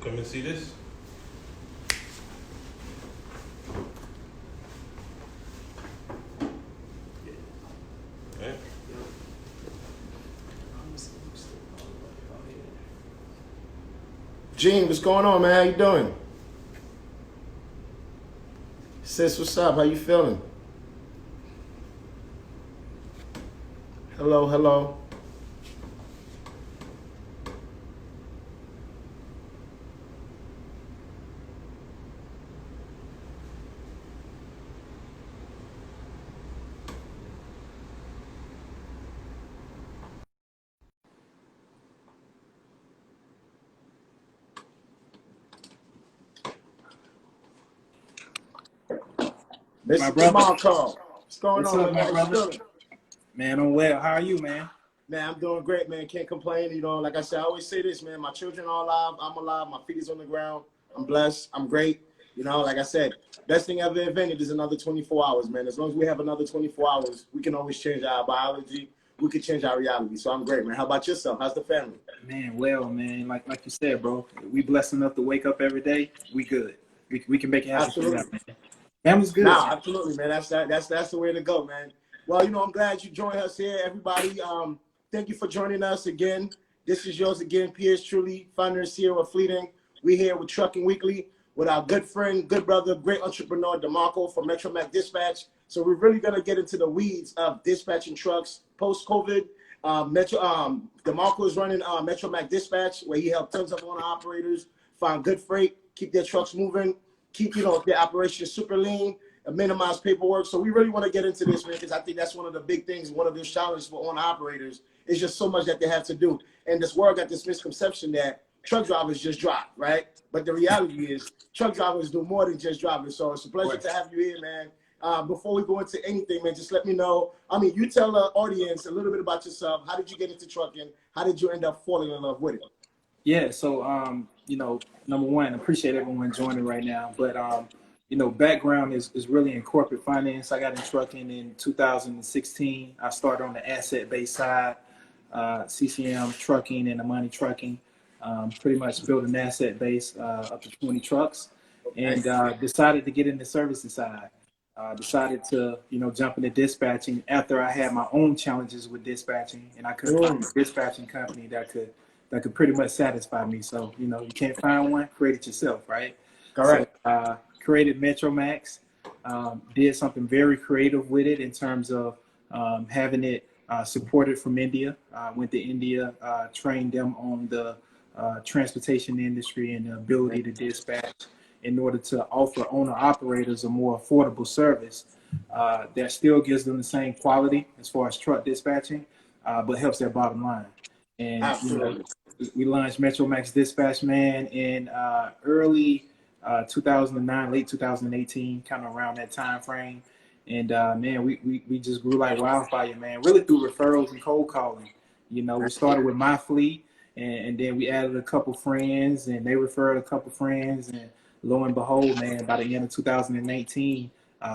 Come and see this. Okay. Gene, what's going on, man? How you doing? Sis, what's up? How you feeling? Hello, hello. My Mr. brother. Demarco, what's going What's on, up, man? my How you brother? feeling? Man, I'm well. How are you, man? Man, I'm doing great, man. Can't complain. You know, like I said, I always say this, man. My children are alive. I'm alive. My feet is on the ground. I'm blessed. I'm great. You know, like I said, best thing ever invented is another 24 hours, man. As long as we have another 24 hours, we can always change our biology. We can change our reality. So I'm great, man. How about yourself? How's the family? Man, well, man. Like you said, bro. We blessed enough to wake up every day. We good. We can make it happen for you, Absolutely. man. Family's good. Nah, absolutely, man. That's the way to go, man. Well, you know, I'm glad you joined us here, everybody. Thank you for joining us again. This is yours again, Pierce truly, founder and CEO of Fleeting. We're here with Trucking Weekly with our good friend, good brother, great entrepreneur, Demarco from MetroMax Dispatch. So we're really gonna get into the weeds of dispatching trucks post-COVID. Demarco is running MetroMax Dispatch, where he helped tons of owner operators find good freight, keep their trucks moving, keep their operations super lean, and minimize paperwork. So we really want to get into this, man, because I think that's one of the big things, one of the challenges for owner operators is just so much that they have to do. And this world got this misconception that truck drivers just drive, right? But the reality is truck drivers do more than just driving. So it's a pleasure to have you here, man. Before we go into anything, man, just let me know. I mean, you tell the audience a little bit about yourself. How did you get into trucking? How did you end up falling in love with it? Yeah. So, number one, appreciate everyone joining right now. But, background is really in corporate finance. I got in trucking in 2016. I started on the asset-based side, CCM trucking and the money trucking. Pretty much built an asset base up to 20 trucks, and decided to get in the services side. Decided to jump into dispatching after I had my own challenges with dispatching, and I couldn't find a dispatching company that could pretty much satisfy me. So you can't find one, create it yourself, right? Correct. So created MetroMax, did something very creative with it in terms of having it supported from India. Went to India, trained them on the transportation industry and the ability to dispatch in order to offer owner operators a more affordable service that still gives them the same quality as far as truck dispatching, but helps their bottom line. And Absolutely. we launched MetroMax Dispatch, man, in early 2009, late 2018, kind of around that time frame. And man, we just grew like wildfire, man, really through referrals and cold calling. We started with my fleet, and then we added a couple friends, and they referred a couple friends, and lo and behold, man, by the end of 2018,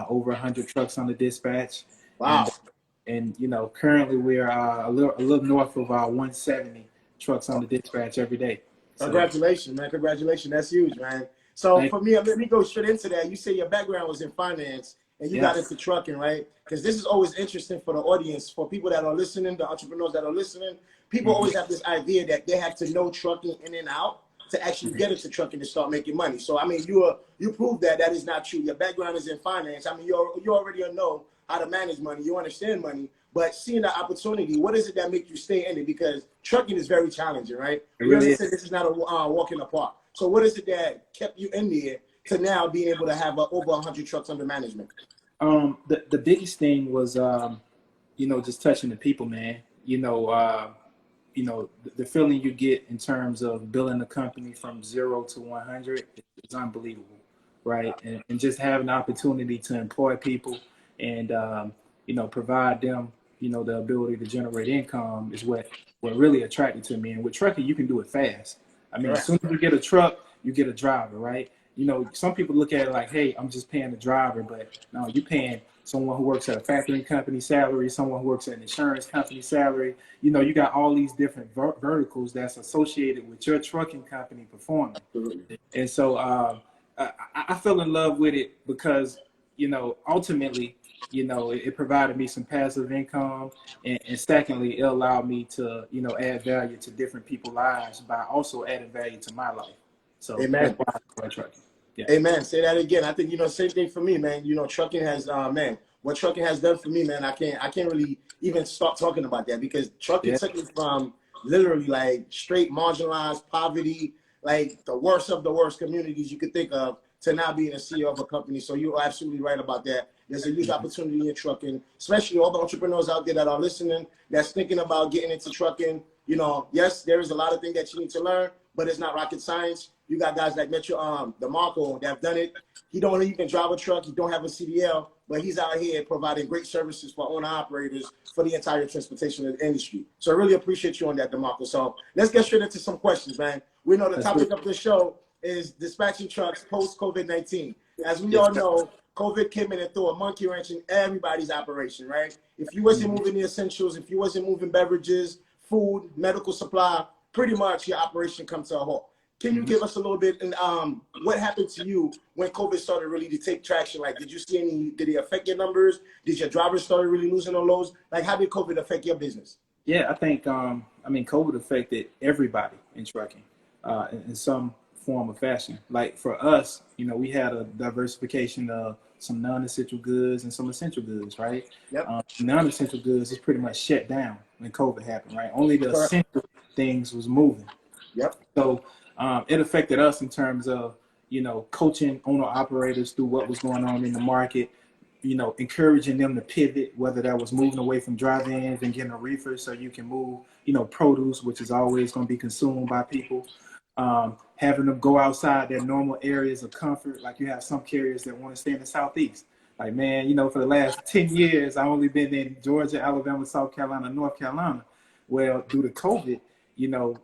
over 100 trucks on the dispatch. Wow. And currently we're a little north of 170 trucks on the dispatch every day. So, Congratulations, man. Congratulations. That's huge, man. So for me, let me go straight into that. You say your background was in finance and you got into trucking, right? Because this is always interesting for the audience, for people that are listening, the entrepreneurs that are listening. People always have this idea that they have to know trucking in and out to actually get into trucking to start making money. So, I mean, you proved that is not true. Your background is in finance. I mean, you already know how to manage money. You understand money. But seeing the opportunity, what is it that makes you stay in it? Because trucking is very challenging, right? It really is. This is not a walk in the park. So what is it that kept you in there to now being able to have over 100 trucks under management? The biggest thing was, just touching the people, man. The feeling you get in terms of building a company from 0 to 100 is unbelievable, right? And just having the opportunity to employ people and, provide them, the ability to generate income is what really attracted to me. And with trucking, you can do it fast. I mean, as soon as you get a truck, you get a driver, right? Some people look at it like, hey, I'm just paying the driver, but no, you're paying someone who works at a factoring company salary, someone who works at an insurance company salary. You know, you got all these different verticals that's associated with your trucking company performing. And so I fell in love with it because, you know, ultimately, you know, it provided me some passive income, and secondly, it allowed me to, you know, add value to different people's lives by also adding value to my life. So Amen. that's why I enjoy trucking. Yeah. Amen. Say that again. I think, you know, same thing for me, man. You know, trucking has, man, what trucking has done for me, man, I can't really even start talking about that, because trucking took me from literally like straight marginalized poverty, like the worst of the worst communities you could think of, to now being a CEO of a company. So you're absolutely right about that. There's a huge opportunity in trucking, especially all the entrepreneurs out there that are listening, that's thinking about getting into trucking. You know, yes, there is a lot of things that you need to learn, but it's not rocket science. You got guys like DeMarco that have done it. He don't even drive a truck. He don't have a CDL, but he's out here providing great services for owner-operators for the entire transportation industry. So I really appreciate you on that, DeMarco. So let's get straight into some questions, man. We know the topic of the show is dispatching trucks post-COVID-19. As we all know, COVID came in and threw a monkey wrench in everybody's operation, right? If you wasn't moving the essentials, if you wasn't moving beverages, food, medical supply, pretty much your operation comes to a halt. Can you give us a little bit, and what happened to you when COVID started really to take traction? Like, did you see did it affect your numbers? Did your drivers start really losing on loads? Like, how did COVID affect your business? Yeah, I think, I mean, COVID affected everybody in trucking in some form or fashion. Like for us, you know, we had a diversification of some non-essential goods and some essential goods, right? Yep. Non-essential goods is pretty much shut down when COVID happened, right? Only the essential things was moving. Yep. So it affected us in terms of, you know, coaching owner operators through what was going on in the market, you know, encouraging them to pivot, whether that was moving away from dry vans and getting a reefer so you can move, you know, produce, which is always going to be consumed by people. Having them go outside their normal areas of comfort. Like you have some carriers that want to stay in the Southeast. Like, man, you know, for the last 10 years, I've only been in Georgia, Alabama, South Carolina, North Carolina. Well, due to COVID, you know,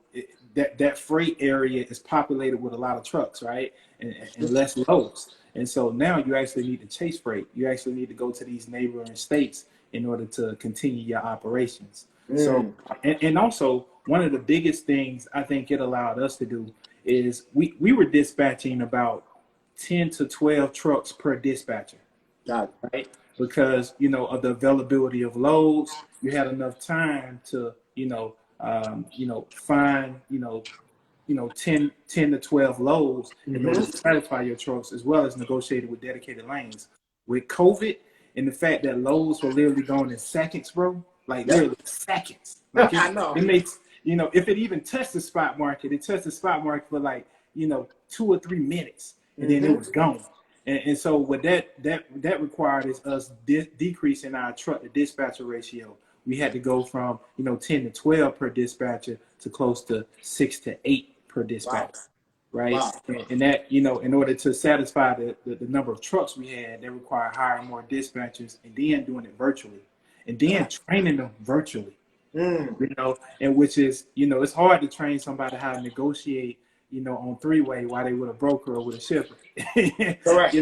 that freight area is populated with a lot of trucks, right? And less loads. And so now you actually need to chase freight. You actually need to go to these neighboring states in order to continue your operations. So, and also one of the biggest things I think it allowed us to do is we were dispatching about 10 to 12 trucks per dispatcher. Got it. Right? Because, you know, of the availability of loads, you had enough time to, find, 10 to 12 loads in order to satisfy your trucks, as well as negotiated with dedicated lanes. With COVID and the fact that loads were literally going in seconds, bro, like literally seconds. Like I know. It makes, you know, if it even touched the spot market, it touched the spot market for like, 2 or 3 minutes, and then it was gone. And so what that required is us decreasing our truck to dispatcher ratio. We had to go from 10 to 12 per dispatcher to close to 6 to 8 per dispatcher, right? Wow. And that in order to satisfy the number of trucks we had, that required hiring more dispatchers and then doing it virtually, and then training them virtually. And which is it's hard to train somebody how to negotiate on three-way while they with a broker or with a shipper. Correct.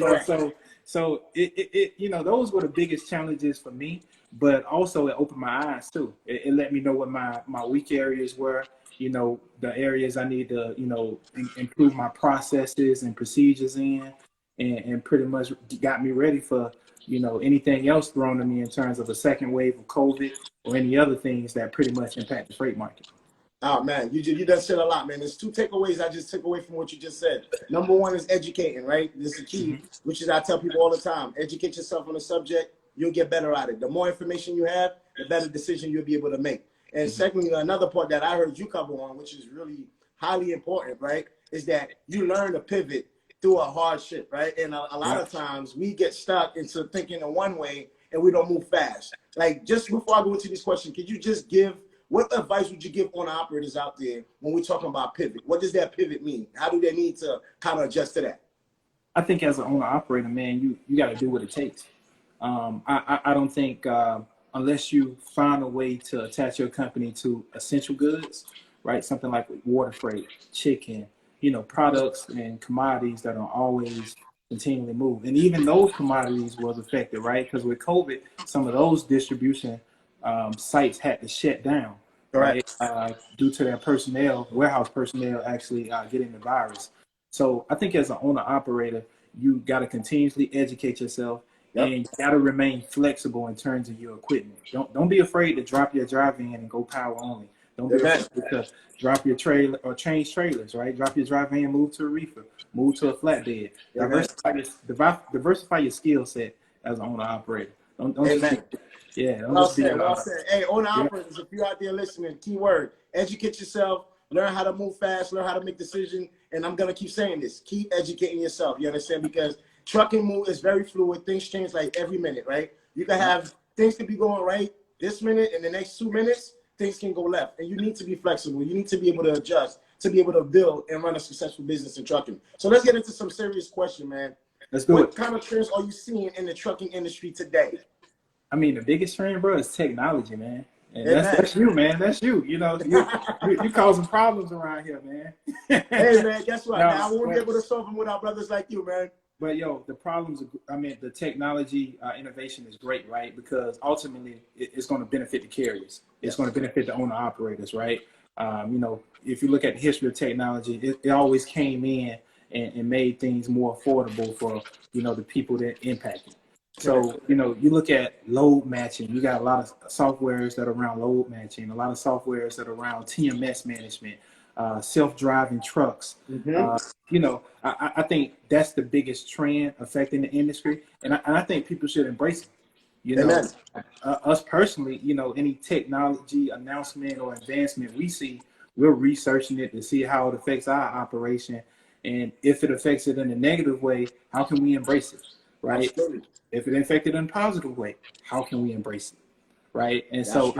So it those were the biggest challenges for me, but also it opened my eyes too. It let me know what my weak areas were, the areas I need to, improve my processes and procedures in, and pretty much got me ready for, anything else thrown at me in terms of a second wave of COVID or any other things that pretty much impact the freight market. Oh man, you done said a lot, man. There's 2 takeaways I just took away from what you just said. Number 1 is educating, right? This is the key, which is I tell people all the time: educate yourself on the subject, you'll get better at it. The more information you have, the better decision you'll be able to make. And secondly, another part that I heard you cover on, which is really highly important, right, is that you learn to pivot through a hardship, right? And a lot of times we get stuck into thinking in one way and we don't move fast. Like, just before I go into this question, could you just what advice would you give on operators out there when we're talking about pivot? What does that pivot mean? How do they need to kind of adjust to that? I think as an owner operator, man, you got to do what it takes. I don't think unless you find a way to attach your company to essential goods, right? Something like water freight, chicken, products and commodities that are always continually move. And even those commodities was affected, right? Because with COVID, some of those distribution sites had to shut down, right? Due to their personnel, warehouse personnel actually getting the virus. So I think as an owner operator, you got to continuously educate yourself, and you got to remain flexible in terms of your equipment. Don't be afraid to drop your drive-in and go power only. Don't be afraid to drop your trailer or change trailers, right? Drop your drive-in, move to a reefer, move to a flatbed. Diversify your skill set as an owner operator. Don't Well said. Hey, owner operators, if you're out there listening, key word: educate yourself, learn how to move fast, learn how to make decisions. And I'm gonna keep saying this: keep educating yourself. You understand? Because trucking move is very fluid. Things change like every minute, right? You can have things can be going right this minute, and the next 2 minutes things can go left, and you need to be flexible. You need to be able to adjust to be able to build and run a successful business in trucking. So let's get into some serious question, man. Let's do it. What kind of trends are you seeing in the trucking industry today? I mean, the biggest trend, bro, is technology, man. And that's you, man. That's you. You know, you causing problems around here, man. Hey, man, guess what? I won't be able to solve them without brothers like you, man. But yo, the problems, the technology innovation is great, right? Because ultimately it's going to benefit the carriers. It's going to benefit the owner operators, right? You know, if you look at the history of technology, it always came in and made things more affordable for, you know, the people that impacted. So, you know, you look at load matching, you got a lot of softwares that are around load matching, a lot of softwares that are around TMS management, self-driving trucks. You know, I think that's the biggest trend affecting the industry. And I think people should embrace it. You know, us personally, you know, any technology announcement or advancement we see, we're researching it to see how it affects our operation. And if it affects it in a negative way, how can we embrace it, right? Absolutely. If it affected in a positive way, how can we embrace it, right? And so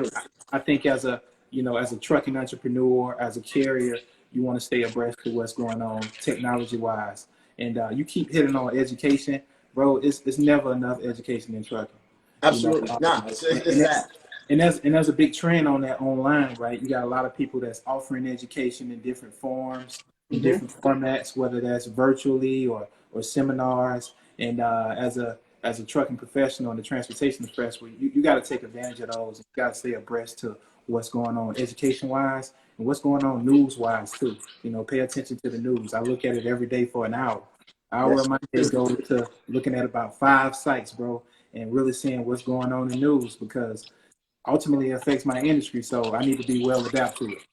I think as a, you know, as a trucking entrepreneur, as a carrier, you want to stay abreast of what's going on technology-wise. And you keep hitting on education, bro. It's never enough education in trucking. Absolutely. You know? It's that. And there's a big trend on that online, right? You got a lot of people that's offering education in different forms, in different formats, whether that's virtually or seminars. And as a trucking professional and the transportation professional, you got to take advantage of those. You got to stay abreast to what's going on education-wise and what's going on news-wise too. You know, pay attention to the news. I look at it every day for an hour. Of my day goes to looking at about 5 sites, bro, and really seeing what's going on in the news, because ultimately it affects my industry. So I need to be well adapted to it.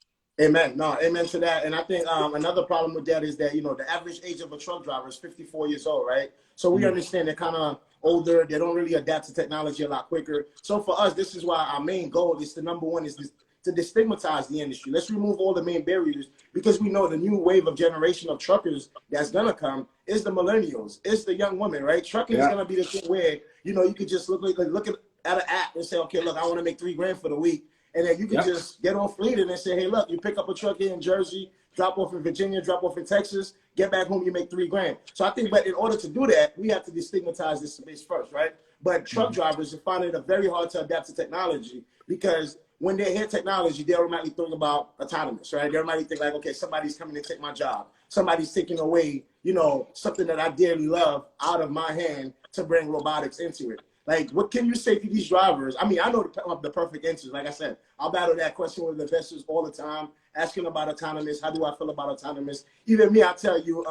Amen. No, amen to that. And I think another problem with that is that, you know, the average age of a truck driver is 54 years old, right? So we understand they're kind of older. They don't really adapt to technology a lot quicker. So for us, this is why our main goal is number one is to destigmatize the industry. Let's remove all the main barriers, because we know the new wave of generation of truckers that's going to come is the millennials. It's the young women, right? Trucking is going to be the thing where, you know, you could just look at an app and say, okay, look, I want to make $3,000 for the week. And then you can just get on Fleeting and say, hey, look, you pick up a truck here in Jersey, drop off in Virginia, drop off in Texas, get back home, you make $3,000. So I think, but in order to do that, we have to destigmatize this space first, right? But truck drivers are finding it very hard to adapt to technology, because when they hear technology, they automatically think about autonomous, right? They automatically think like, okay, somebody's coming to take my job. Somebody's taking away, you know, something that I dearly love out of my hand to bring robotics into it. Like, what can you say to these drivers? I mean, I know the perfect answers. Like I said, I'll battle that question with investors all the time, asking about autonomous. How do I feel about autonomous? Even me, I tell you,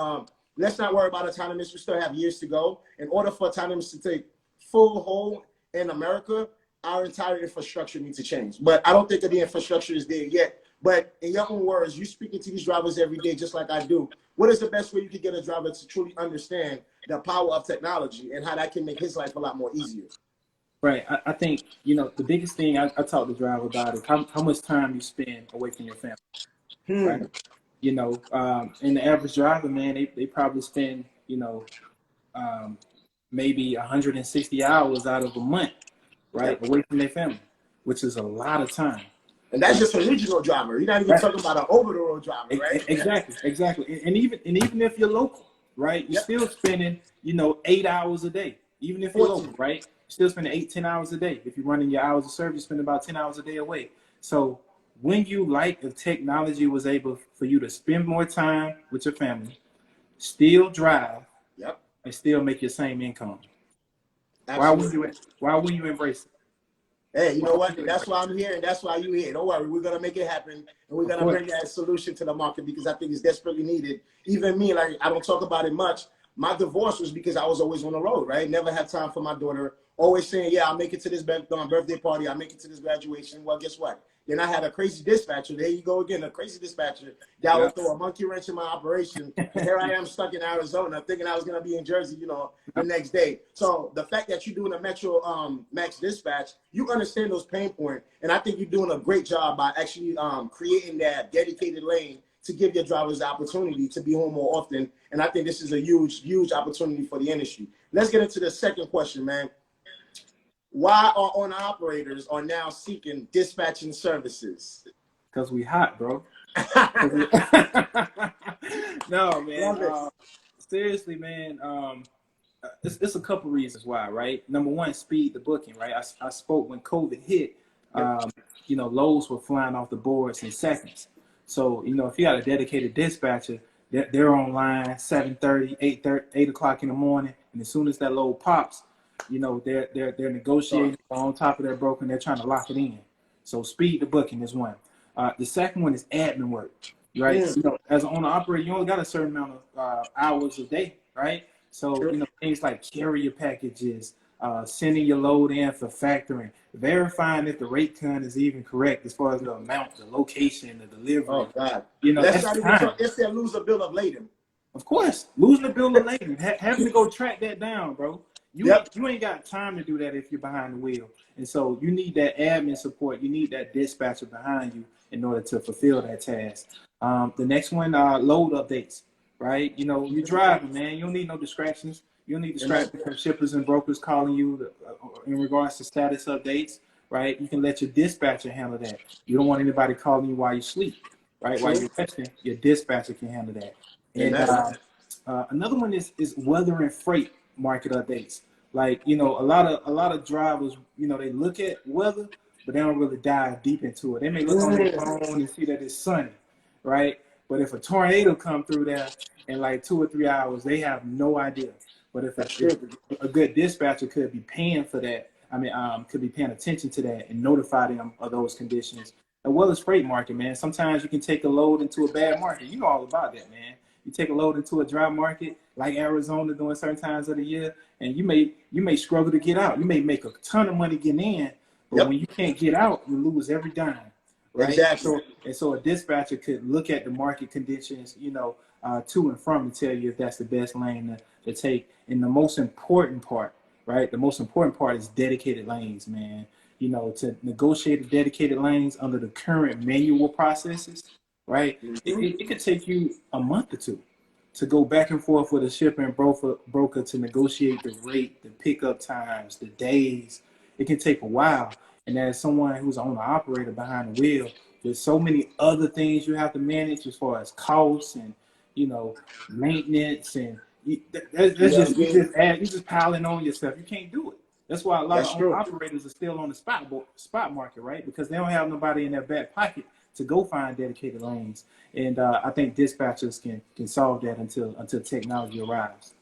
let's not worry about autonomous. We still have years to go. In order for autonomous to take full hold in America, our entire infrastructure needs to change. But I don't think that the infrastructure is there yet. But in your own words, you're speaking to these drivers every day, just like I do. What is the best way you could get a driver to truly understand the power of technology and how that can make his life a lot more easier? Right. I think, you know, the biggest thing I talk to driver about is how much time you spend away from your family. Right. You know, and the average driver, man, they probably spend, you know, maybe 160 hours out of a month, right, away from their family, which is a lot of time. And that's just a regional driver. You're not even talking about an over-the-road driver, right? Exactly. And even if you're local, right, you're still spending, you know, 8 hours a day. Even if you're local, right, you're still spending 8-10 hours a day. If you're running your hours of service, you spend about 10 hours a day away. So when you if technology was able for you to spend more time with your family, still drive, and still make your same income. Absolutely. Why wouldn't you embrace it? Hey, you know what? That's why I'm here, and that's why you're here. Don't worry, we're gonna make it happen, and we're gonna bring that solution to the market because I think it's desperately needed. Even me, like I don't talk about it much. My divorce was because I was always on the road, right? Never had time for my daughter. Always saying, yeah, I'll make it to this birthday party. I'll make it to this graduation. Well, guess what? Then I had a crazy dispatcher. There you go again, a crazy dispatcher that would throw a monkey wrench in my operation. And here I am stuck in Arizona thinking I was going to be in Jersey, you know, the next day. So the fact that you're doing a MetroMax Dispatch, you understand those pain points. And I think you're doing a great job by actually creating that dedicated lane to give your drivers the opportunity to be home more often. And I think this is a huge, huge opportunity for the industry. Let's get into the second question, man. Why are owner-operators are now seeking dispatching services? Because we hot, bro. No, man. Seriously, man. It's a couple reasons why, right? Number one, speed the booking, right? I spoke when COVID hit. You know, loads were flying off the boards in seconds. So, you know, if you got a dedicated dispatcher, they're online 7:30, 8 o'clock in the morning, and as soon as that load pops, you know, they're negotiating on top of their broker, and they're trying to lock it in. So speed the booking is one. The second one is admin work, right? You know, as an owner operator, you only got a certain amount of hours a day, right? So, you know, things like carrier packages, sending your load in for factoring, verifying if the rate con is even correct as far as the amount, the location, the delivery. Oh, God. You know, let's not even talk if they lose a bill of lading. Of course, losing a bill of lading, having to go track that down, bro. You ain't got time to do that if you're behind the wheel. And so you need that admin support. You need that dispatcher behind you in order to fulfill that task. The next one, load updates, right? You know, you're driving, man. You don't need no distractions. You don't need distractions from shippers and brokers calling you in regards to status updates, right? You can let your dispatcher handle that. You don't want anybody calling you while you sleep, right? While you're resting, your dispatcher can handle that. And another one is weather and freight market updates. Like, you know, a lot of drivers, you know, they look at weather, but they don't really dive deep into it. They may look on their phone and see that it's sunny, right? But if a tornado come through there in like 2 or 3 hours, they have no idea. But if a good dispatcher could be paying for that, could be paying attention to that and notify them of those conditions. As well as freight market, man. Sometimes you can take a load into a bad market. You know all about that, man. You take a load into a dry market like Arizona during certain times of the year, and you may struggle to get out. You may make a ton of money getting in, but when you can't get out, you lose every dime. Right? Exactly. So a dispatcher could look at the market conditions, you know, to and from to tell you if that's the best lane to take. And the most important part, right? The most important part is dedicated lanes, man. You know, to negotiate the dedicated lanes under the current manual processes, right? It could take you a month or two to go back and forth with a shipper and broker to negotiate the rate, the pickup times, the days. It can take a while. And as someone who's an owner-operator behind the wheel, there's so many other things you have to manage as far as costs and, you know, maintenance. And you're just piling on yourself. You can't do it. That's why a lot of operators are still on the spot market, right? Because they don't have nobody in their back pocket to go find dedicated lanes. And I think dispatchers can solve that until technology arrives.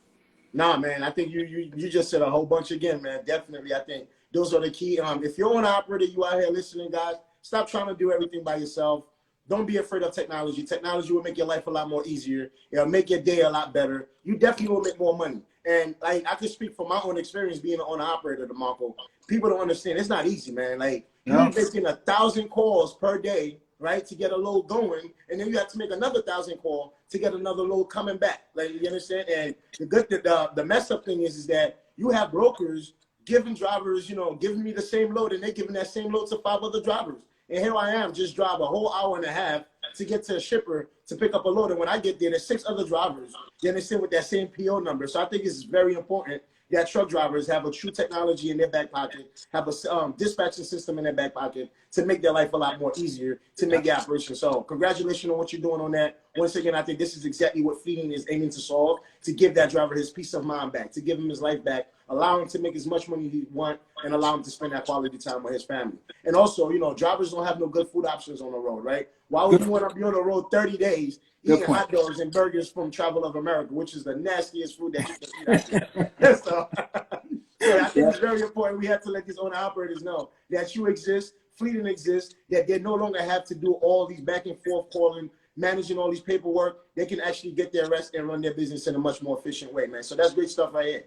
Nah, man, I think you just said a whole bunch again, man. Definitely, I think those are the key. If you're an operator, you out here listening, guys, stop trying to do everything by yourself. Don't be afraid of technology. Technology will make your life a lot more easier. It'll make your day a lot better. You definitely will make more money. And like I can speak from my own experience being an owner-operator, DeMarco. People don't understand. It's not easy, man. Like, you're making 1,000 calls per day, right, to get a load going, and then you have to make another 1,000 calls to get another load coming back. Like, you understand? And the mess up thing is that you have brokers giving drivers, you know, giving me the same load, and they're giving that same load to 5 other drivers. And here I am, just drive a whole hour and a half to get to a shipper to pick up a load. And when I get there, there's 6 other drivers. Then they sit with that same PO number. So I think it's very important that truck drivers have a true technology in their back pocket, have a dispatching system in their back pocket to make their life a lot more easier, to make the operation. So congratulations on what you're doing on that. once again, I think this is exactly what fleeting is aiming to solve, to give that driver his peace of mind back, to give him his life back, allow him to make as much money he want, and allow him to spend that quality time with his family. And also, you know, drivers don't have no good food options on the road, right? Why would you want to be on the road 30 days eating hot dogs and burgers from Travel of America, which is the nastiest food that you can eat out there? So I think it's very important. We have to let these owner-operators know that you exist, fleeting exists, that they no longer have to do all these back and forth calling, managing all these paperwork. They can actually get their rest and run their business in a much more efficient way, man. So that's great stuff right here.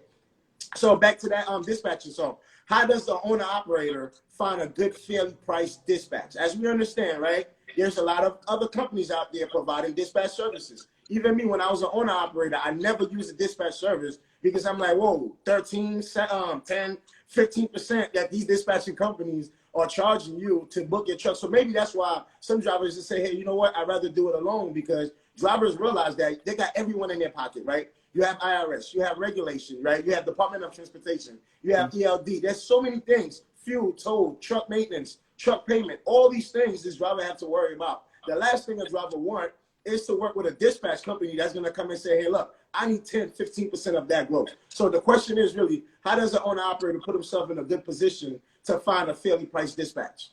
So back to that dispatching. So how does the owner-operator find a good, fairly priced dispatch? As we understand, right, there's a lot of other companies out there providing dispatch services. Even me, when I was an owner-operator, I never used a dispatch service because I'm like, whoa, 13, 10, 15% that these dispatching companies are charging you to book your truck. So maybe that's why some drivers just say, hey, you know what, I'd rather do it alone, because drivers realize that they got everyone in their pocket, right? You have IRS, you have regulation, right? You have Department of Transportation, you have ELD. There's so many things, fuel, toll, truck maintenance, truck payment, all these things this driver have to worry about. The last thing a driver wants is to work with a dispatch company that's going to come and say, hey, look, I need 10, 15% of that growth. So the question is really, how does an owner-operator put himself in a good position to find a fairly priced dispatch?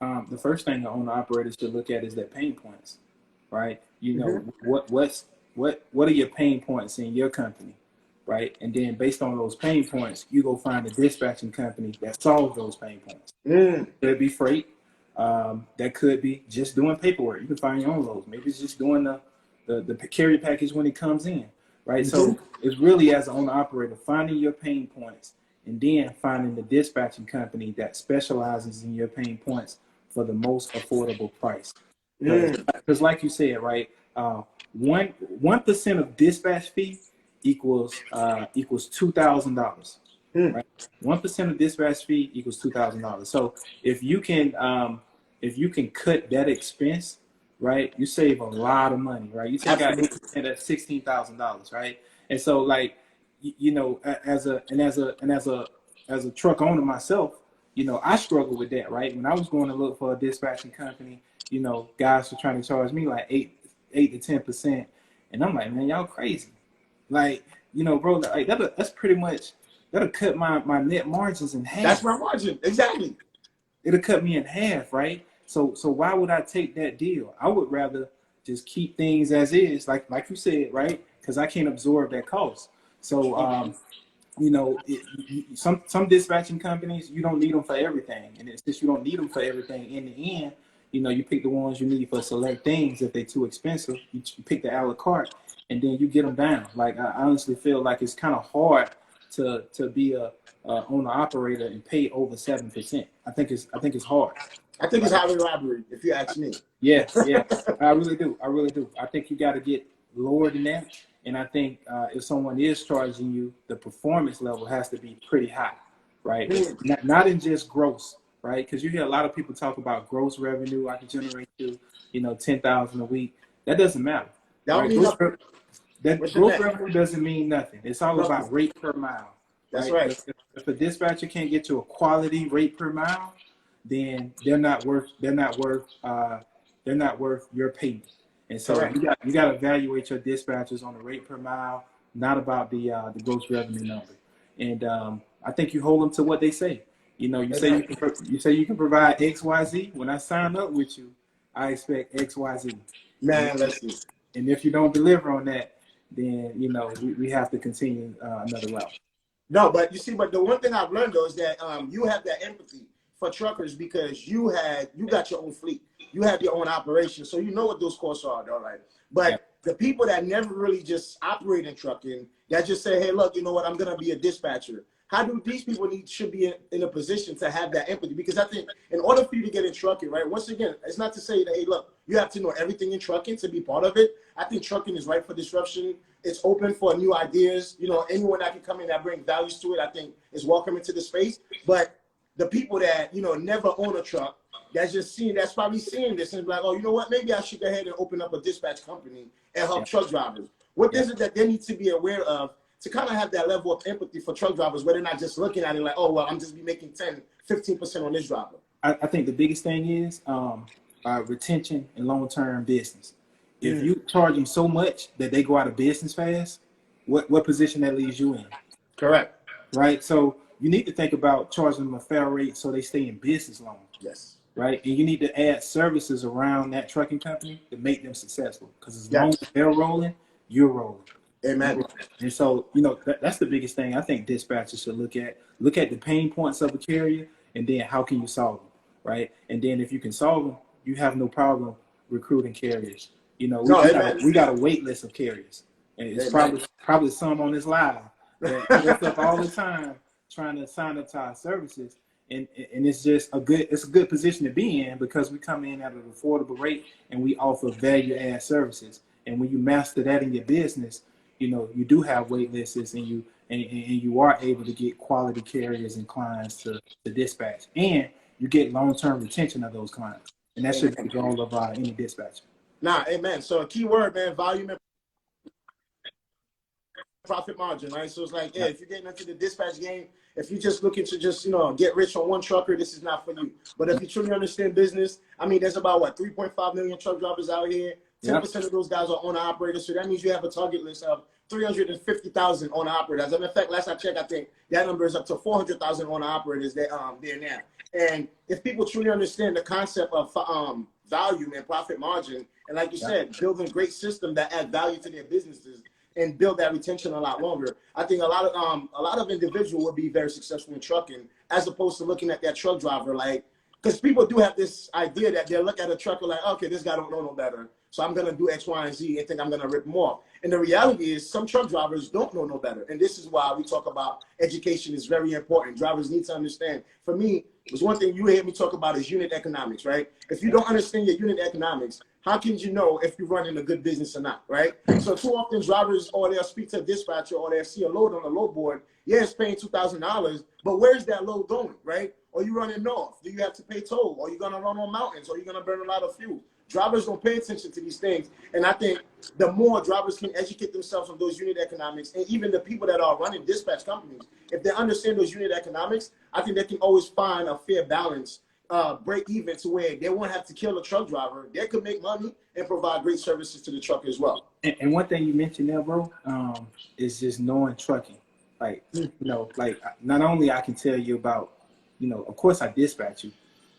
The first thing the owner-operator should look at is their pain points, right? You know, what are your pain points in your company, right? And then based on those pain points, you go find a dispatching company that solves those pain points. Could be freight. That could be just doing paperwork. You can find your own loads. Maybe it's just doing the carrier package when it comes in, right? So it's really, as an owner-operator, finding your pain points and then finding the dispatching company that specializes in your pain points for the most affordable price. Because like you said, right, 1% of dispatch fee equals $2,000. Right, 1% of dispatch fee equals $2,000. So if you can cut that expense, right, you save a lot of money, right? You take out 8%, that's $16,000, right? And so, like, you know, as a truck owner myself, you know, I struggle with that, right? When I was going to look for a dispatching company, you know, guys were trying to charge me like 8 to 10%, and I'm like, man, y'all crazy. Like, you know, bro, like that's pretty much, that'll cut my net margins in half. That's my margin, exactly. It'll cut me in half, right? So why would I take that deal? I would rather just keep things as is, like you said, right? Because I can't absorb that cost. So, you know, some dispatching companies, you don't need them for everything. And it's just, you don't need them for everything. In the end, you know, you pick the ones you need for select things. If they're too expensive, you pick the a la carte, and then you get them down. Like, I honestly feel like it's kind of hard to be a owner operator and pay over 7%. I think it's hard. I think it's highway robbery, if you ask me. Yeah, I really do. I think you got to get lower than that. And I think if someone is charging you, the performance level has to be pretty high, right? Not in just gross, right? Because you hear a lot of people talk about gross revenue. I can generate you know, $10,000 a week. That doesn't matter. Right? Gross revenue doesn't mean nothing. It's all about rate per mile. That's right. If a dispatcher can't get you a quality rate per mile, then they're not worth your payment. And so you got to evaluate your dispatchers on the rate per mile, not about the gross revenue number. And I think you hold them to what they say. You know, you say you can provide X, Y, Z. When I sign up with you, I expect X, Y, Z. Man, listen. And if you don't deliver on that, then, you know, we have to continue another route. No, but you see, but the one thing I've learned though is that you have that empathy for truckers because you got your own fleet, you have your own operation, so you know what those costs are, though, right? But the people that never really just operate in trucking, that just say, hey, look, you know what, I'm gonna be a dispatcher. How do these people should be in a position to have that empathy? Because I think in order for you to get in trucking, right, once again, it's not to say that, hey, look, you have to know everything in trucking to be part of it. I think trucking is ripe for disruption. It's open for new ideas. You know, anyone that can come in that bring values to it, I think is welcome into the space. But the people that, you know, never own a truck, that's probably seeing this and like, oh, you know what, maybe I should go ahead and open up a dispatch company and help truck drivers. What is it that they need to be aware of to kind of have that level of empathy for truck drivers where they're not just looking at it like, oh, well, I'm just be making 10, 15% on this driver? I think the biggest thing is retention and long-term business. if you charge them so much that they go out of business fast, what position that leaves you in? Correct. Right. So you need to think about charging them a fair rate so they stay in business longer. Yes. Right. And you need to add services around that trucking company to make them successful. Because as Yes. long as they're rolling, you're rolling. Amen. And so, that's the biggest thing I think dispatchers should look at. Look at the pain points of a carrier, and then how can you solve them, right? And then if you can solve them, you have no problem recruiting carriers. We got a wait list of carriers, and it's probably some on this live that wake up all the time trying to sign up to our services, and it's just a good position to be in because we come in at an affordable rate and we offer value add services. And when you master that in your business, you do have wait lists, and you are able to get quality carriers and clients to dispatch, and you get long-term retention of those clients. And that should be the goal of any dispatcher. Nah, amen. So a key word, man, volume and profit margin, right? So it's like, if you're getting into the dispatch game, if you're just looking to just, get rich on one trucker, this is not for you. But if you truly understand business, I mean, there's about 3.5 million truck drivers out here. 10% of those guys are owner-operators, so that means you have a target list of 350,000 owner-operators. And in fact, last I checked, I think that number is up to 400,000 owner-operators there now. And if people truly understand the concept of volume and profit margin, and like you said, building a great system that add value to their businesses and build that retention a lot longer, I think a lot of individuals will be very successful in trucking, as opposed to looking at that truck driver because people do have this idea that they'll look at a trucker like, okay, this guy don't know no better, so I'm going to do X, Y, and Z and think I'm going to rip them off. And the reality is some truck drivers don't know no better. And this is why we talk about education is very important. Drivers need to understand. For me, there's one thing you hear me talk about is unit economics, right? If you don't understand your unit economics, how can you know if you're running a good business or not, right? So too often drivers, or they'll speak to a dispatcher, or they'll see a load on a load board. Yeah, it's paying $2,000, but where's that load going, right? Or you running north? Do you have to pay toll? Or you gonna run on mountains? Or you gonna burn a lot of fuel? Drivers don't pay attention to these things. And I think the more drivers can educate themselves on those unit economics, and even the people that are running dispatch companies, if they understand those unit economics, I think they can always find a fair balance, break even to where they won't have to kill a truck driver. They could make money and provide great services to the trucker as well. And one thing you mentioned there, bro, is just knowing trucking. Not only I can tell you about, of course I dispatch you,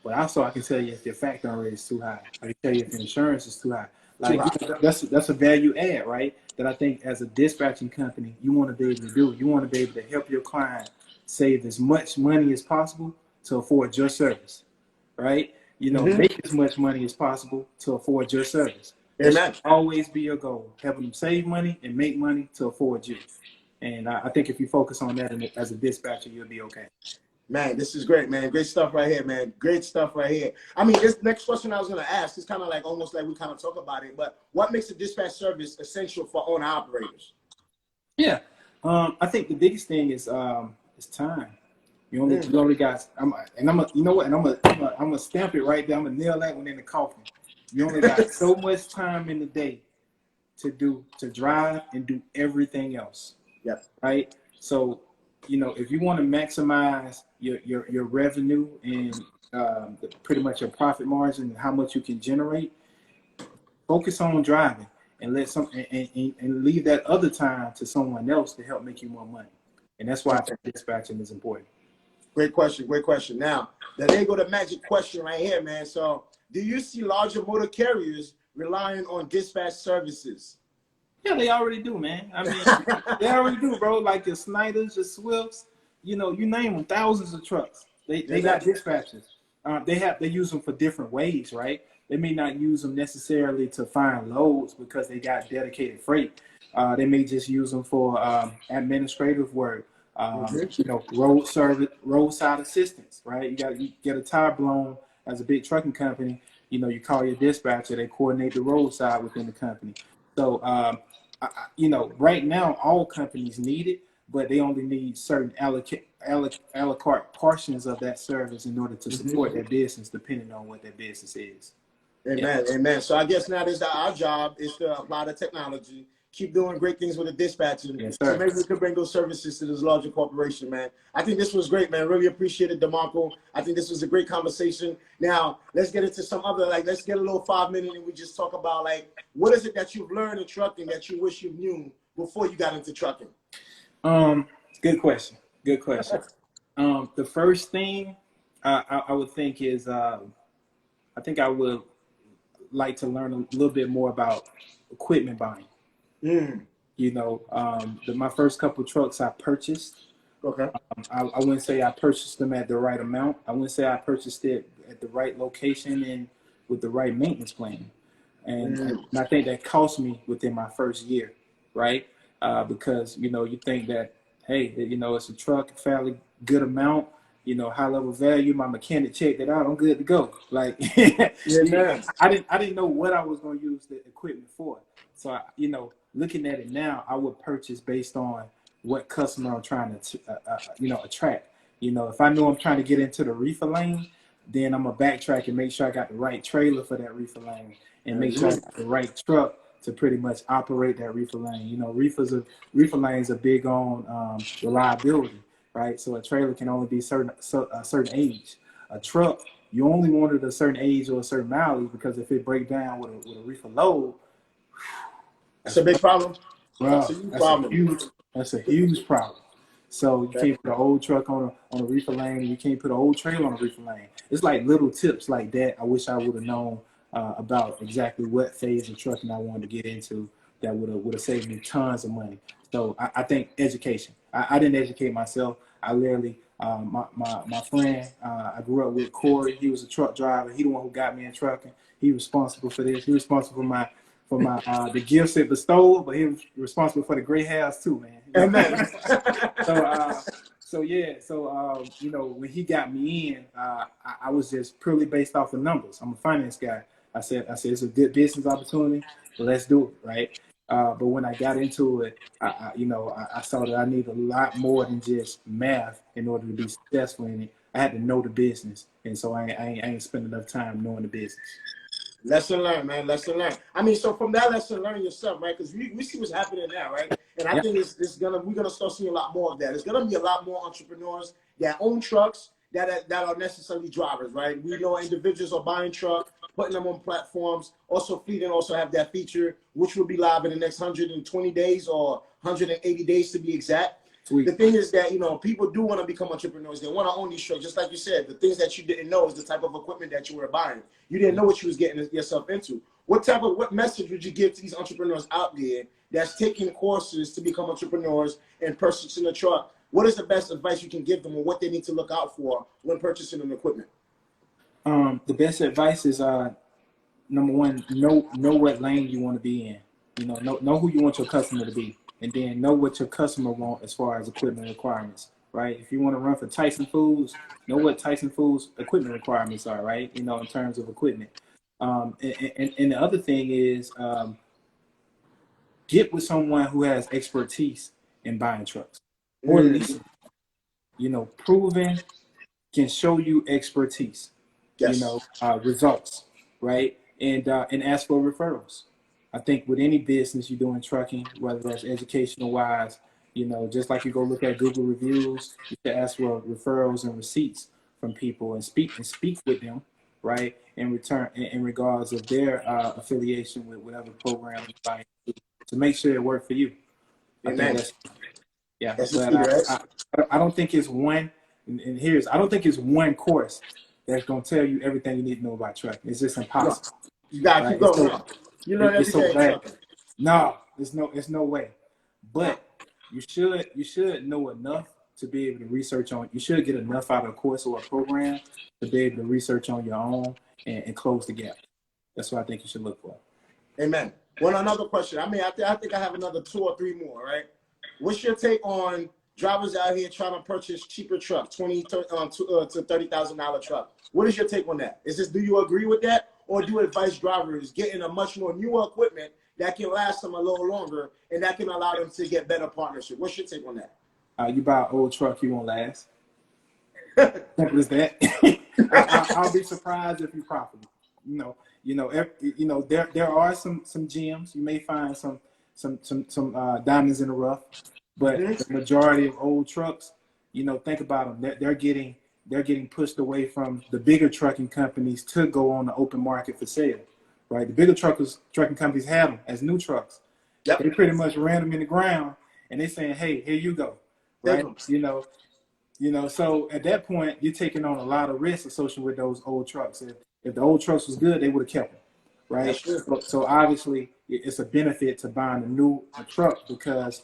but also I can tell you if your factor rate is too high. I can tell you if your insurance is too high. That's a value add, right? That I think as a dispatching company, you want to be able to do. You want to be able to help your client save as much money as possible to afford your service, right? Make as much money as possible to afford your service. That should always be your goal, helping them save money and make money to afford you. And I think if you focus on that as a dispatcher, you'll be okay. Man, this is great, man. Great stuff right here, man. Great stuff right here. I mean, this next question I was going to ask is kind of almost like we kind of talk about it, but what makes a dispatch service essential for owner operators? Yeah. I think the biggest thing is time. You only got, I'm gonna stamp it right there. I'm gonna nail that one in the coffin. You only got so much time in the day to drive and do everything else. Yep. Right. So, if you want to maximize your revenue and pretty much your profit margin and how much you can generate, focus on driving and and leave that other time to someone else to help make you more money. And that's why I think dispatching is important. Great question. Great question. Now, there go the magic question right here, man. So, do you see larger motor carriers relying on dispatch services? Yeah, they already do, man. I mean, they already do, bro. Like your Snyders, your Swifts, you name them, thousands of trucks. They got dispatchers. They use them for different ways, right? They may not use them necessarily to find loads because they got dedicated freight. They may just use them for administrative work. Road service, roadside assistance, right? You get a tire blown as a big trucking company. You call your dispatcher. They coordinate the roadside within the company. So, right now all companies need it, but they only need certain a la carte portions of that service in order to support their business, depending on what their business is. Amen. Amen. So I guess now our job is to apply the technology keep doing great things with the dispatch. And Yes, so sir. maybe we can bring those services to this larger corporation, man. I think this was great, man. Really appreciate it, DeMarco. I think this was a great conversation. Now, let's get into some other, like, let's get a little 5 minute and we just talk about, like, what is it that you've learned in trucking that you wish you knew before you got into trucking? Good question. Good question. The first thing I would think is I think I would like to learn a little bit more about equipment buying. You know, my first couple trucks I purchased. Okay. I wouldn't say I purchased them at the right amount. I wouldn't say I purchased it at the right location and with the right maintenance plan. And I think that cost me within my first year, right? Because, you know, you think that, hey, you know, it's a truck, fairly good amount, you know, high level value. My mechanic checked it out. I'm good to go. Like, Yeah, I didn't know what I was going to use the equipment for. So, you know, looking at it now, I would purchase based on what customer I'm trying to, you know, attract. You know, if I know I'm trying to get into the reefer lane, then I'm going to backtrack and make sure I got the right trailer for that reefer lane and make sure I got the right truck to pretty much operate that reefer lane. You know, reefer lanes are big on reliability, right? So a trailer can only be a certain age. A truck, you only want it a certain age or a certain mileage because if it breaks down with a reefer load, that's a big problem. well, That's that's a huge problem. So you can't put an old truck on a reefer lane. You can't put an old trailer on a reefer lane. It's like little tips like that. I wish I would have known about exactly what phase of trucking I wanted to get into that would have saved me tons of money. So I think education. I didn't educate myself. I literally my friend I grew up with, Corey. He was a truck driver. He the one who got me in trucking. He was responsible for this. He was responsible for my the gifts it bestowed, but he was responsible for the gray hairs too, man. Amen. So you know, when he got me in, I was just purely based off of numbers. I'm a finance guy. I said it's a good business opportunity, so let's do it, right? But when I got into it, I saw that I need a lot more than just math in order to be successful in it. I had to know the business, and so I ain't spent enough time knowing the business. Lesson learned, man. Lesson learned. I mean, so from that lesson learned yourself, right? Because we see what's happening now, right? And I think we're gonna start seeing a lot more of that. There's gonna be a lot more entrepreneurs that own trucks that are necessarily drivers, right? We know individuals are buying trucks, putting them on platforms. Also, Fleet and also have that feature, which will be live in the next 120 days or 180 days to be exact. Sweet. The thing is that, you know, people do want to become entrepreneurs. They want to own these trucks. Just like you said, the things that you didn't know is the type of equipment that you were buying. You didn't know what you was getting yourself into. What message would you give to these entrepreneurs out there that's taking courses to become entrepreneurs and purchasing a truck? What is the best advice you can give them on what they need to look out for when purchasing an equipment? The best advice is number one, know what lane you want to be in. You know who you want your customer to be, and then know what your customer want as far as equipment requirements, right? If you want to run for Tyson Foods, know what Tyson Foods equipment requirements are, right? You know, in terms of equipment. And the other thing is get with someone who has expertise in buying trucks, or leasing. You know, proven can show you expertise. Yes. You know, results, right? And ask for referrals. I think with any business you do in trucking, whether that's educational wise, you know, just like you go look at Google reviews, you should ask for referrals and receipts from people and speak with them, right? In return, in regards of their affiliation with whatever program you're buying to make sure it worked for you. I think that's but I don't think it's one. And I don't think it's one course that's gonna tell you everything you need to know about trucking. It's just impossible. No, you gotta keep going. You learn every day. No, there's no way. But you should know enough to be able to research on. You should get enough out of a course or a program to be able to research on your own and close the gap. That's what I think you should look for. Amen. Well, another question. I mean, I think I have another 2 or 3 more. Right? What's your take on drivers out here trying to purchase cheaper trucks, $20,000 to $30,000 truck? What is your take on that? Do you agree with that? Or do you advise drivers getting a much more newer equipment that can last them a little longer and that can allow them to get better partnership? What's your take on that? You buy an old truck, you won't last. Simple as that. I'll be surprised if you're profitable. There are some gems. You may find some diamonds in the rough, but the majority of old trucks, you know, think about them. They're getting pushed away from the bigger trucking companies to go on the open market for sale, right? The bigger trucking companies have them as new trucks. Yep. They pretty much ran them in the ground, and they're saying, "Hey, here you go," right? You know. So at that point, you're taking on a lot of risks associated with those old trucks. If the old trucks was good, they would have kept them, right? So obviously, it's a benefit to buying a truck because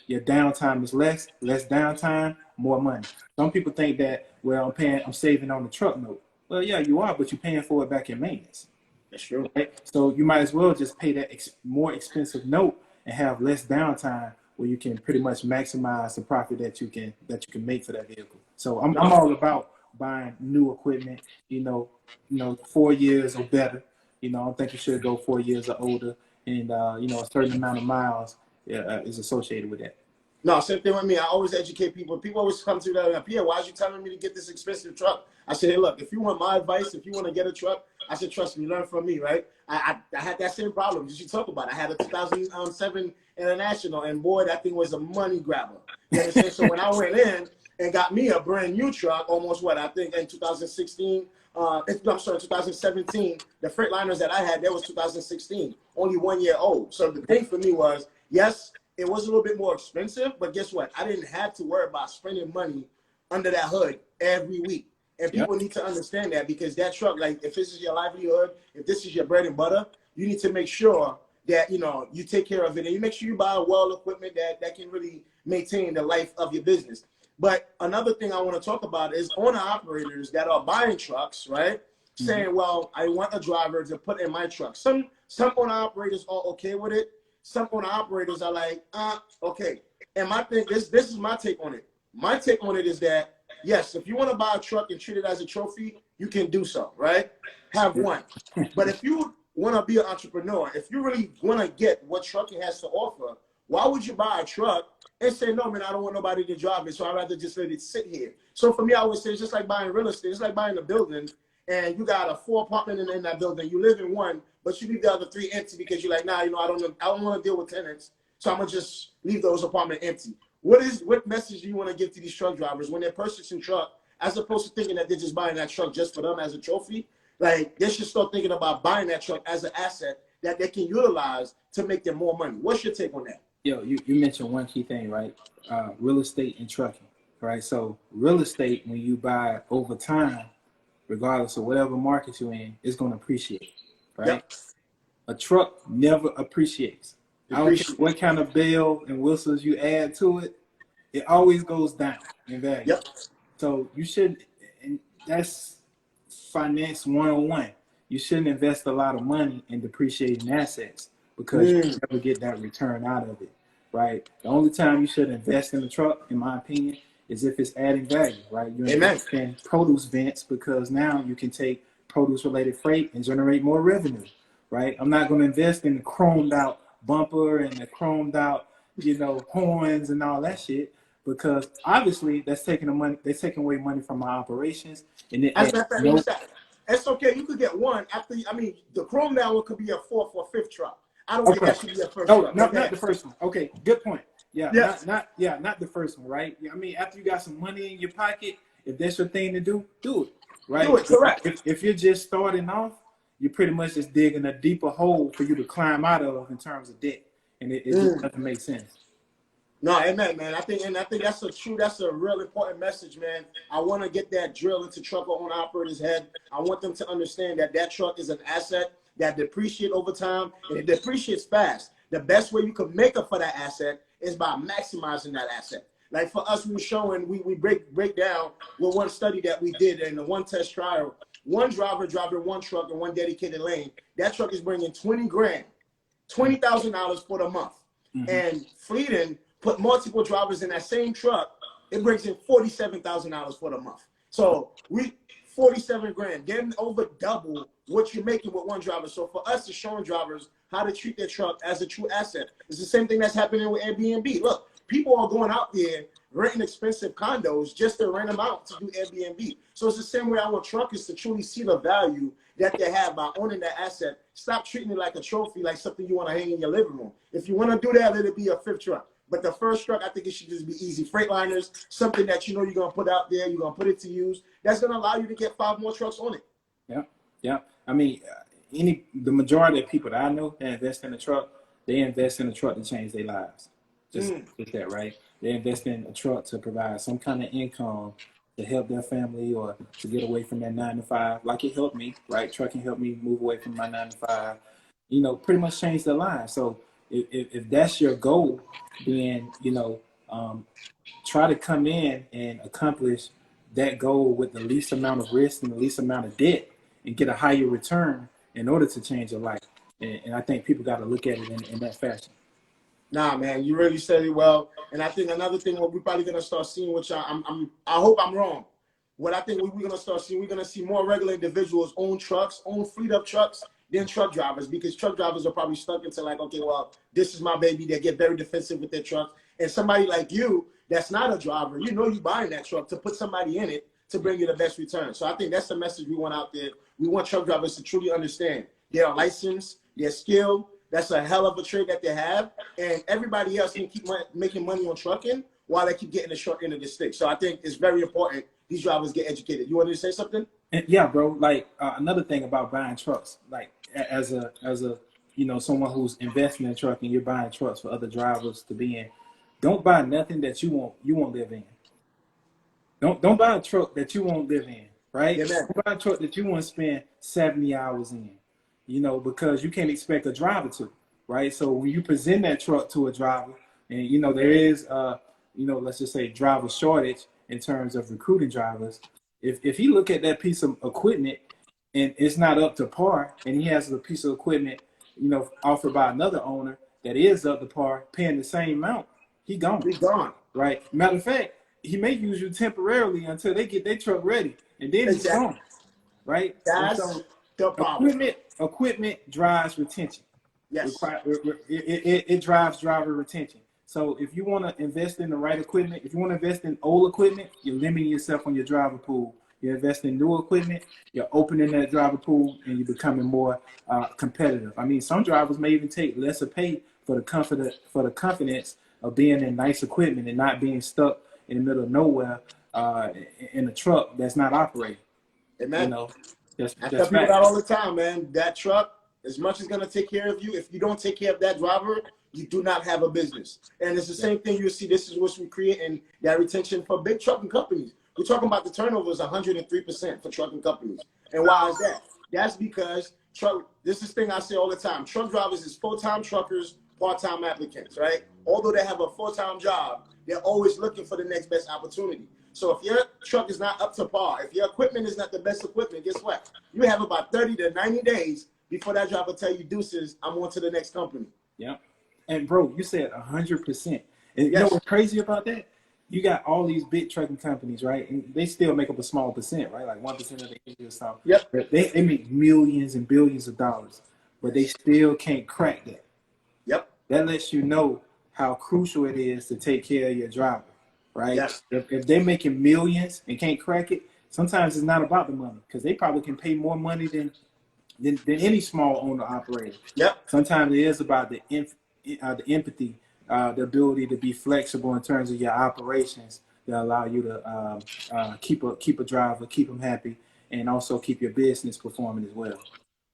your downtime is less downtime, more money. Some people think that, well, I'm saving on the truck note. Well, yeah, you are, but you're paying for it back in maintenance. That's true. Right? So you might as well just pay that more expensive note and have less downtime, where you can pretty much maximize the profit that you can make for that vehicle. So I'm all about buying new equipment. You know, 4 years or better. You know, I don't think you should go 4 years or older, and you know, a certain amount of miles is associated with that. No, same thing with me. I always educate people. People always come to me, Pierre, why are you telling me to get this expensive truck? I said, hey, look, if you want my advice, if you want to get a truck, I said, trust me, learn from me, right? I had that same problem. Did you talk about it? I had a 2007 International, and boy, that thing was a money grabber. You understand? So when I went in and got me a brand new truck, almost I think in 2016, 2017, the Freightliners that I had, that was 2016, only 1 year old. So the thing for me was, yes, it was a little bit more expensive, but guess what? I didn't have to worry about spending money under that hood every week. And people need to understand that, because that truck, like if this is your livelihood, if this is your bread and butter, you need to make sure that, you know, you take care of it, and you make sure you buy well equipment that can really maintain the life of your business. But another thing I want to talk about is owner operators that are buying trucks, right? Saying, well, I want a driver to put in my truck. Some owner operators are okay with it. Some owner operators are like, okay. And my thing, this is my take on it. My take on it is that, yes, if you want to buy a truck and treat it as a trophy, you can do so, right? Have one. But if you want to be an entrepreneur, if you really want to get what trucking has to offer, why would you buy a truck and say, no, man, I don't want nobody to drive it, so I'd rather just let it sit here? So for me, I would say it's just like buying real estate. It's like buying a building, and you got a 4 apartment in that building. You live in one, but you leave the other 3 empty because you're like, nah, you know, I don't want to deal with tenants, so I'm going to just leave those apartments empty. What message do you want to give to these truck drivers when they're purchasing truck, as opposed to thinking that they're just buying that truck just for them as a trophy? Like, they should start thinking about buying that truck as an asset that they can utilize to make them more money. What's your take on that? Yo, you mentioned one key thing, right? Real estate and trucking, right? So real estate, when you buy over time, regardless of whatever market you're in, it's going to appreciate, right? Yep. A truck never appreciates. I don't care what kind of bell and whistles you add to it, it always goes down in value. Yep. So you shouldn't, and that's finance 101. You shouldn't invest a lot of money in depreciating assets, because you never get that return out of it, right? The only time you should invest in a truck, in my opinion, is if it's adding value, right? You invest in produce vents, because now you can take produce-related freight and generate more revenue, right? I'm not going to invest in the chromed out bumper and the chromed out, you know, horns and all that shit, because obviously that's taking away money from my operations. And it's okay. You could get one after. I mean, the chromed out one could be a 4th or 5th truck. I don't think that should be a first truck. Not the first one. Okay, good point. Yeah, not the first one, right? I mean, after you got some money in your pocket, if that's your thing to do, do it, right? Do it, correct. If you're just starting off, you're pretty much just digging a deeper hole for you to climb out of in terms of debt, and it just doesn't make sense. No, amen, man. I think that's a real important message, man. I want to get that drill into trucker owner operators' head. I want them to understand that truck is an asset that depreciates over time, and it depreciates fast. The best way you can make up for that asset is by maximizing that asset. Like for us, we were showing, we break down with one study that we did in the one test trial. One driver driving one truck in one dedicated lane. That truck is bringing $20,000 for the month. And Fleeting put multiple drivers in that same truck. It brings in $47,000 for the month. So 47 grand, getting over double what you're making with one driver. So for us, it's showing drivers how to treat their truck as a true asset. It's the same thing that's happening with Airbnb. Look, people are going out there renting expensive condos just to rent them out to do Airbnb. So it's the same way I want truckers to truly see the value that they have by owning that asset. Stop treating it like a trophy, like something you want to hang in your living room. If you want to do that, let it be a fifth truck. But the first truck, I think it should just be easy. Freightliners, something that you know you're going to put out there, you're going to put it to use. That's going to allow you to get 5 more trucks on it. Yeah, yeah. I mean, the majority of people that I know that invest in a truck, they invest in a truck to change their lives. Just that, right? They invest in a truck to provide some kind of income to help their family or to get away from that 9 to 5. Like it helped me, right? Trucking helped me move away from my 9 to 5. You know, pretty much change their lives. So if that's your goal, then try to come in and accomplish that goal with the least amount of risk and the least amount of debt, and get a higher return in order to change your life. And I think people got to look at it in that fashion. Nah, man, you really said it well. And I think another thing what we're probably gonna start seeing, which I hope I'm wrong. What I think we're gonna start seeing, we're gonna see more regular individuals own trucks, own fleet of trucks than truck drivers, because truck drivers are probably stuck into like, okay, well, this is my baby. They get very defensive with their trucks. And somebody like you, that's not a driver, you know, you buying that truck to put somebody in it to bring you the best return. So I think that's the message we want out there. We want truck drivers to truly understand their license, their skill. That's a hell of a trade that they have, and everybody else can keep making money on trucking while they keep getting the short end of the stick. So I think it's very important these drivers get educated. You wanted to say something? And yeah, bro. Like another thing about buying trucks, like as a someone who's investing in trucking, you're buying trucks for other drivers to be in. Don't buy nothing that you won't live in. Don't buy a truck that you won't live in, right? Yeah, man. Don't buy a truck that you want to spend 70 hours in. Because you can't expect a driver to, right? So when you present that truck to a driver, and there is, let's just say driver shortage in terms of recruiting drivers. If he look at that piece of equipment and it's not up to par, and he has a piece of equipment, offered by another owner that is up to par, paying the same amount, he's gone, right? Matter of fact, he may use you temporarily until they get their truck ready, and then he's gone, right? That's the problem. Equipment drives retention. Yes. It drives driver retention. So if you want to invest in the right equipment, if you want to invest in old equipment, you're limiting yourself on your driver pool. You invest in new equipment, you're opening that driver pool, and you're becoming more competitive. I mean, some drivers may even take lesser pay for the confidence of being in nice equipment and not being stuck in the middle of nowhere in a truck that's not operating. Amen. I tell people that all the time, man. That truck, as much as going to take care of you, if you don't take care of that driver, you do not have a business. And it's the same thing you see. This is what's creating that retention for big trucking companies. We're talking about the turnover is 103% for trucking companies. And why is that? That's because this is the thing I say all the time. Truck drivers is full-time truckers, part-time applicants, right? Although they have a full-time job, they're always looking for the next best opportunity. So if your truck is not up to par, if your equipment is not the best equipment, guess what? You have about 30 to 90 days before that driver tell you, deuces, I'm on to the next company. Yeah. And bro, you said 100%. And you Yes. know what's crazy about that? You got all these big trucking companies, right? And they still make up a small percent, right? Like 1% of the industry or something. Yep. But they make millions and billions of dollars, but they still can't crack that. Yep. That lets you know how crucial it is to take care of your driver. Right? Yes. If they're making millions and can't crack it, sometimes it's not about the money, because they probably can pay more money than any small owner operator. Yep. Sometimes it is about the empathy, the ability to be flexible in terms of your operations that allow you to keep a driver, keep them happy, and also keep your business performing as well.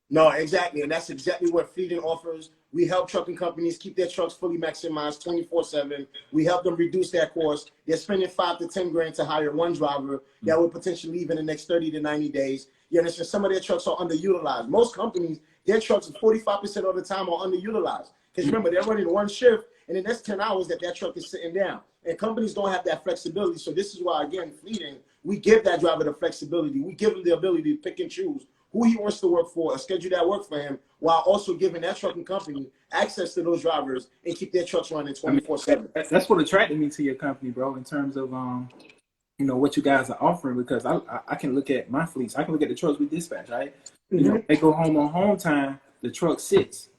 No, exactly. And that's exactly what Fleeting offers. We help trucking companies keep their trucks fully maximized 24/7. We help them reduce their costs. They're spending $5 to $10 grand to hire one driver that will potentially leave in the next 30 to 90 days. You understand? Some of their trucks are underutilized. Most companies, their trucks 45% of the time are underutilized. Because remember, they're running one shift, and then that's 10 hours that truck is sitting down. And companies don't have that flexibility. So this is why, again, Fleeting, we give that driver the flexibility. We give him the ability to pick and choose who he wants to work for, a schedule that work for him, while also giving that trucking company access to those drivers and keep their trucks running 24/7. That's what attracted me to your company, bro, in terms of what you guys are offering, because I can look at my fleets. I can look at the trucks we dispatch, right? They go home on home time, the truck sits,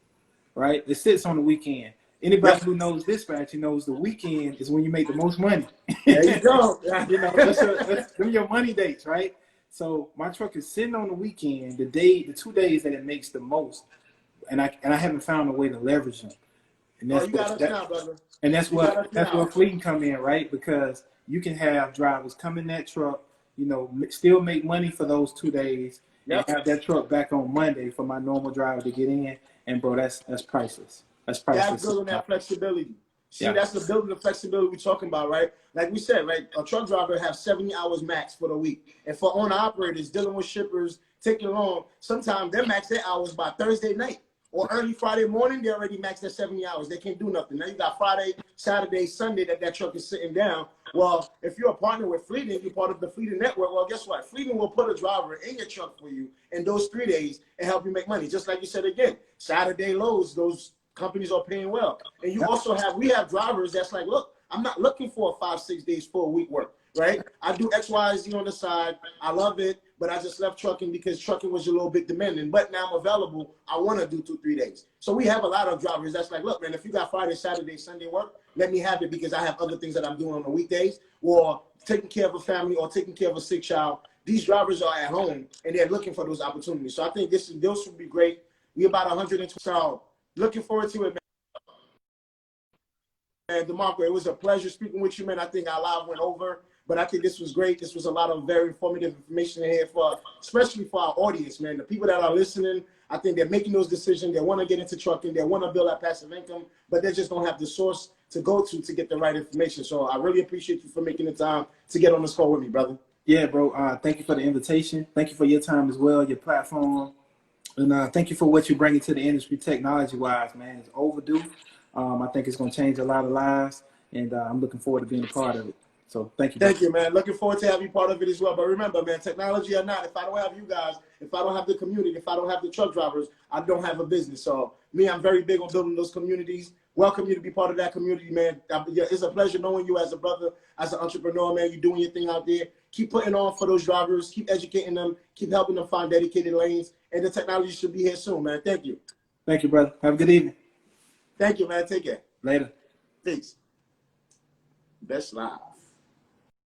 right? It sits on the weekend. Anybody who knows dispatch, knows the weekend is when you make the most money. There you go. Them your money dates, right? So my truck is sitting on the weekend, the 2 days that it makes the most, and I haven't found a way to leverage them. And that's brother. And that's where fleeting come in, right? Because you can have drivers come in that truck, still make money for those 2 days, and have that truck back on Monday for my normal driver to get in. And bro, that's priceless. That's priceless. That's building that flexibility. See, that's the building the flexibility we're talking about, right? Like we said, right? A truck driver have 70 hours max for the week. And for owner operators dealing with shippers, taking long, sometimes they max their hours by Thursday night or early Friday morning. They already max their 70 hours. They can't do nothing. Now you got Friday, Saturday, Sunday that truck is sitting down. Well, if you're a partner with Fleeting, you're part of the Fleeting network. Well, guess what? Fleeting will put a driver in your truck for you in those 3 days and help you make money. Just like you said again, Saturday loads, those companies are paying well. And you also we have drivers that's like, look, I'm not looking for 5-6 days full week work, right? I do X, Y, Z on the side. I love it, but I just left trucking because trucking was a little bit demanding. But now I'm available. I want to do 2-3 days. So we have a lot of drivers that's like, look, man, if you got Friday, Saturday, Sunday work, let me have it because I have other things that I'm doing on the weekdays or taking care of a family or taking care of a sick child. These drivers are at home and they're looking for those opportunities. So I think this would be great. We about 120. So looking forward to it, man. Demarco, it was a pleasure speaking with you, man. I think our live went over, but I think this was great. This was a lot of very informative information here especially for our audience, man. The people that are listening, I think they're making those decisions. They want to get into trucking. They want to build that passive income, but they just don't have the source to go to get the right information. So I really appreciate you for making the time to get on this call with me, brother. Yeah, bro. Thank you for the invitation. Thank you for your time as well, your platform. And thank you for what you're bringing to the industry technology-wise, man. It's overdue. I think it's going to change a lot of lives, and I'm looking forward to being a part of it. So thank you. Thank you, man. Looking forward to having you part of it as well. But remember, man, technology or not, if I don't have you guys, if I don't have the community, if I don't have the truck drivers, I don't have a business. So me, I'm very big on building those communities. Welcome you to be part of that community, man. It's a pleasure knowing you as a brother, as an entrepreneur, man. You're doing your thing out there. Keep putting on for those drivers. Keep educating them. Keep helping them find dedicated lanes. And the technology should be here soon, man. Thank you. Thank you, brother. Have a good evening. Thank you, man. Take care. Later. Peace. Best live.